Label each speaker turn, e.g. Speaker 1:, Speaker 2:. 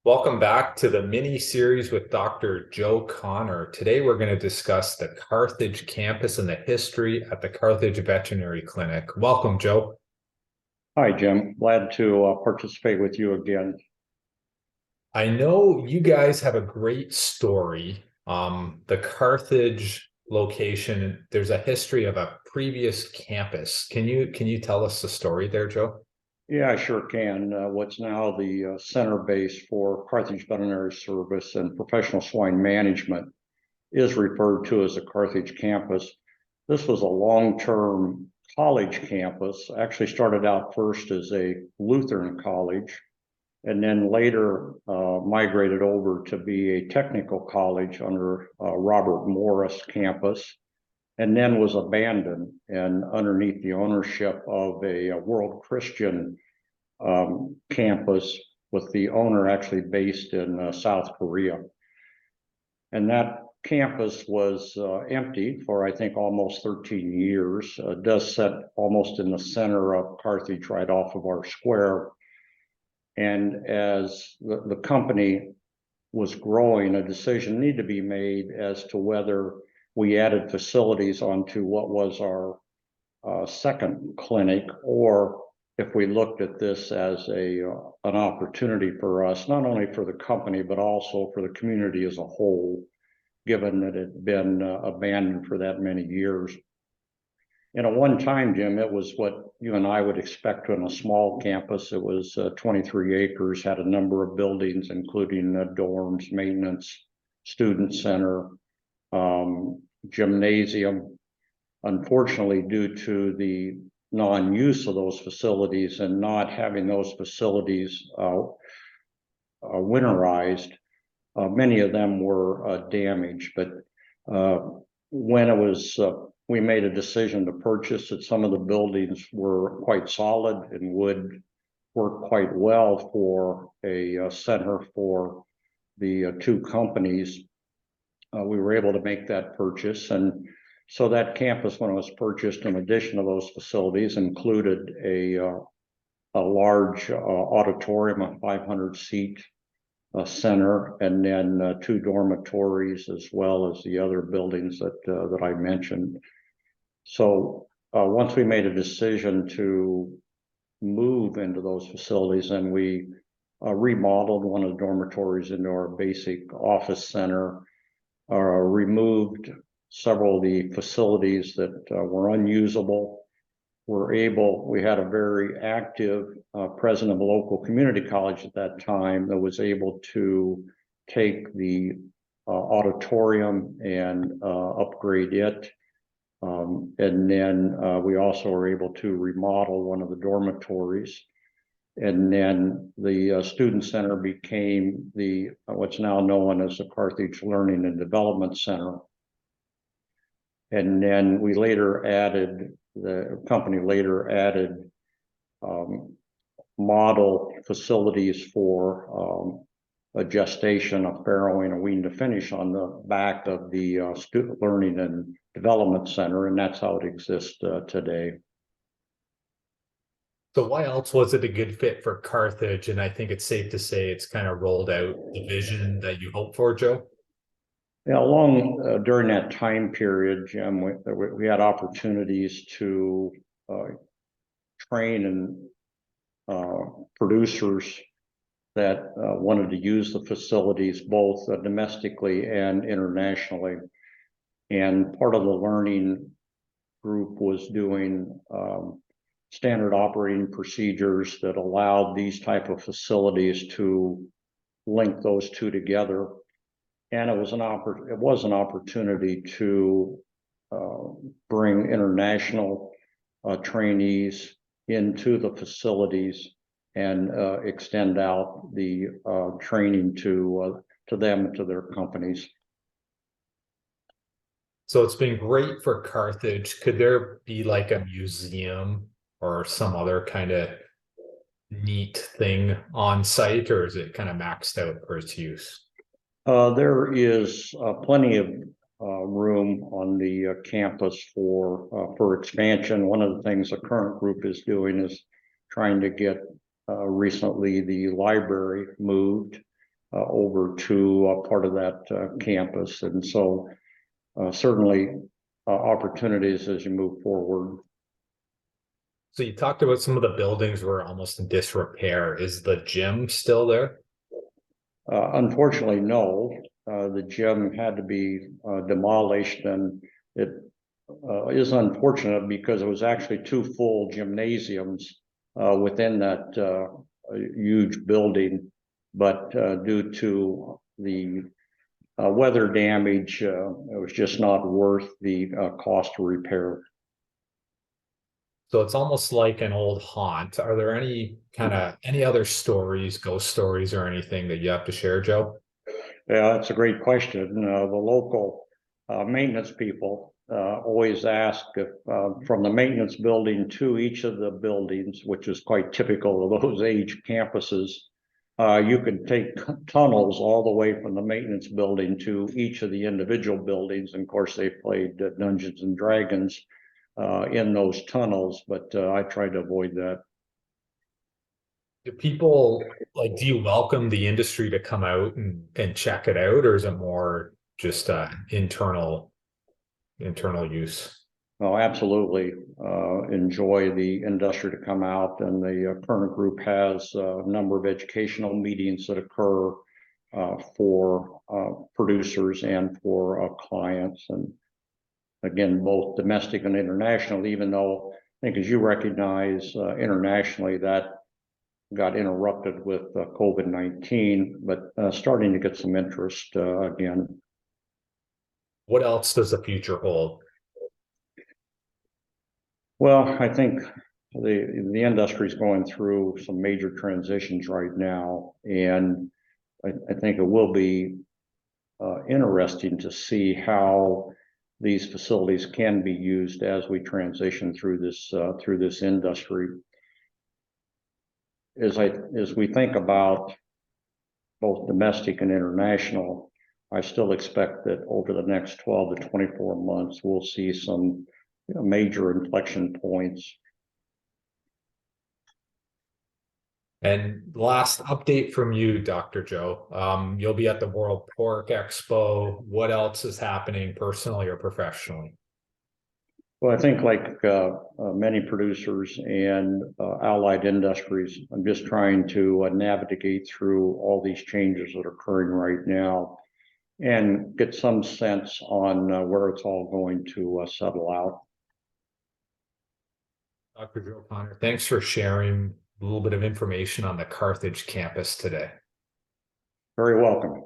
Speaker 1: Welcome back to the mini series with Dr. Joe Connor. Today we're going to discuss the Carthage campus and the history at the Carthage Veterinary Clinic. Welcome, Joe.
Speaker 2: Hi, Jim. Glad to participate with you again.
Speaker 1: I know you guys have a great story. The Carthage location, there's a history of a previous campus. Can you tell us the story there, Joe?
Speaker 2: Yeah, I sure can. What's now the center base for Carthage Veterinary Service and professional swine management is referred to as the Carthage campus. This was a long-term college campus, actually started out first as a Lutheran college, and then later migrated over to be a technical college under Robert Morris campus, and then was abandoned and underneath the ownership of a World Christian campus, with the owner actually based in South Korea. And that campus was empty for, I think, almost 13 years. It does sit almost in the center of Carthage, right off of our square. And as the company was growing, a decision needed to be made as to whether we added facilities onto what was our second clinic, or if we looked at this as an opportunity for us, not only for the company, but also for the community as a whole, given that it had been abandoned for that many years. And at one time, Jim, it was what you and I would expect in a small campus. It was 23 acres, had a number of buildings, including dorms, maintenance, student center, gymnasium. Unfortunately, due to the non-use of those facilities and not having those facilities winterized, many of them were damaged. But when it was we made a decision to purchase it, some of the buildings were quite solid and would work quite well for a center for the two companies. We were able to make that purchase, and so that campus, when it was purchased, in addition to those facilities, included a large auditorium, a 500-seat center, and then two dormitories, as well as the other buildings that I mentioned. So once we made a decision to move into those facilities, and we remodeled one of the dormitories into our basic office center, removed several of the facilities that were unusable. We had a very active president of a local community college at that time that was able to take the auditorium and upgrade it. And then we also were able to remodel one of the dormitories. And then the student center became the what's now known as the Carthage Learning and Development Center. And then the company later added model facilities for a gestation, a farrowing, a wean to finish on the back of the Student Learning and Development Center, and that's how it exists today.
Speaker 1: So why else was it a good fit for Carthage? And I think it's safe to say it's kind of rolled out the vision that you hoped for, Joe?
Speaker 2: Yeah, during that time period, Jim, we had opportunities to train and producers that wanted to use the facilities both domestically and internationally. And part of the learning group was doing standard operating procedures that allowed these type of facilities to link those two together. And it was an opportunity to bring international trainees into the facilities and extend out the training to them and to their companies.
Speaker 1: So it's been great for Carthage. Could there be like a museum or some other kind of neat thing on site, or is it kind of maxed out for its use?
Speaker 2: There is plenty of room on the campus for expansion. One of the things the current group is doing is trying to get recently the library moved over to part of that campus. And so certainly opportunities as you move forward.
Speaker 1: So you talked about some of the buildings were almost in disrepair. Is the gym still there?
Speaker 2: Unfortunately, no. The gym had to be demolished, and it is unfortunate because it was actually two full gymnasiums within that huge building, but due to the weather damage, it was just not worth the cost to repair.
Speaker 1: So it's almost like an old haunt. Are there any other stories, ghost stories or anything that you have to share, Joe?
Speaker 2: Yeah, that's a great question. The local maintenance people always ask if from the maintenance building to each of the buildings, which is quite typical of those age campuses, you could take tunnels all the way from the maintenance building to each of the individual buildings. And of course, they played Dungeons and Dragons in those tunnels, but I tried to avoid that.
Speaker 1: Do people do you welcome the industry to come out and check it out, or is it more just internal use?
Speaker 2: Oh, absolutely. Enjoy the industry to come out, and the current group has a number of educational meetings that occur for producers and for clients, and again, both domestic and international. Even though I think, as you recognize, internationally that got interrupted with COVID-19, but starting to get some interest again.
Speaker 1: What else does the future hold?
Speaker 2: Well, I think the industry is going through some major transitions right now, and I think it will be interesting to see how these facilities can be used as we transition through this industry. As we think about both domestic and international, I still expect that over the next 12 to 24 months, we'll see some major inflection points.
Speaker 1: And last update from you, Dr. Joe. You'll be at the World Pork Expo. What else is happening personally or professionally?
Speaker 2: Well, I think like many producers and allied industries, I'm just trying to navigate through all these changes that are occurring right now and get some sense on where it's all going to settle out.
Speaker 1: Dr. Joe Connor, thanks for sharing a little bit of information on the Carthage campus today.
Speaker 2: Very welcome.